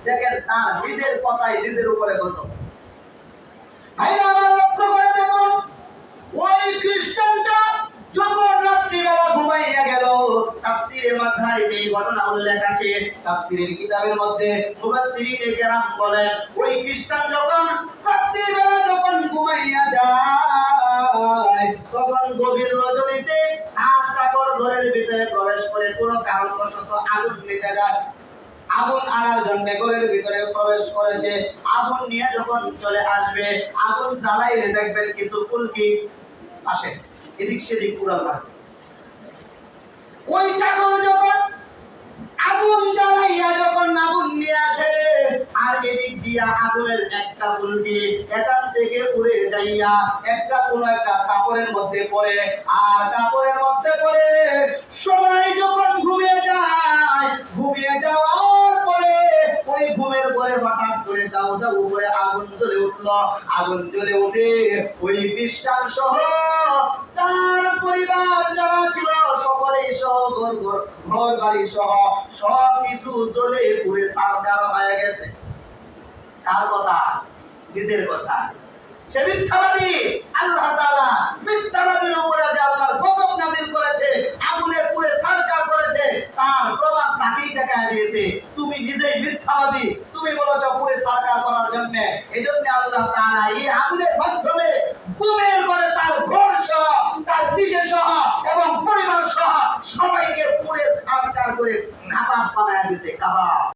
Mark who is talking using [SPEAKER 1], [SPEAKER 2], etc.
[SPEAKER 1] দেখেন তার নিজের কথাই নিজের উপরে গজব। ভাইরা আমার লক্ষ্য করে দেখুন, ওই খ্রিস্টানটা যখন রাত্রিবেলা ঘুমাইয়া গেল, তাফসীরে মাযহারিতে এই ঘটনা উল্লেখ আছে। তাফসীরের কিতাবের মধ্যে মুফাসসিরিনে কেরাম বলেন, ওই খ্রিস্টান যখন রাত্রিবেলা যখন ঘুমাইয়া যায়, তখন গভীর রজনীতে আর চাকর ঘরের ভিতরে প্রবেশ করে কোনো কারণবশত আগুন নিতে যায়। আগুন আনার জন্য ঘরের ভিতরে প্রবেশ করেছে। আগুন নিয়ে যখন চলে আসবে, আগুন জ্বালাইলে দেখবেন কিছু ফুলকি আসে, এদিক সেদিক উড়াল মারে। ওই চাকর যখন আগুন জ্বালাইয়া যখন আগুন নিয়ে আসে, আর এদিক দিয়া আগুনের একটা ফুলকি এখান থেকে উড়ে যাইয়া একটা কোন একটা কাপড়ের মধ্যে পড়ে, আর কাপড়ের মধ্যে পড়ে সবাই যখন ঘুমিয়ে যায়, ঘুমিয়ে যাওয়ার পরে ওই ঘুমের পরে হঠাৎ করে দাউ দাউ করে আগুন জ্বলে উঠলো। আগুন জ্বলে উঠে ওই খ্রিস্টান সহ তার পরিবার যারা ছিল সকলেই সহ ঘর বাড়ি সহ সব কিছু জ্বলে পুড়ে ছারখার হয়ে গেছে। কার কথা? নিজের কথা। সে মিথ্যাবাদী। আল্লাহ তাআলা মিথ্যাবাদীর উপরে যে আল্লাহর গজব নাযিল করেছে, আগুনে পুড়ে ছারখার করেছে, তার প্রমাণ তাকেই দেখায় দিয়েছে। তুমি নিজেই মিথ্যাবাদী, তুমি বলেছো পুড়ে ছারখার করার জন্য। এজন্য আল্লাহ তাআলা এই আগুনের মাধ্যমে ঘুমের ঘরে তার ঘর সহ, তার নিজে সহ এবং পরিবার সহ সবাইকে পুড়ে ছারখার করে কাবাব বানায় দিয়েছে। কাবাব।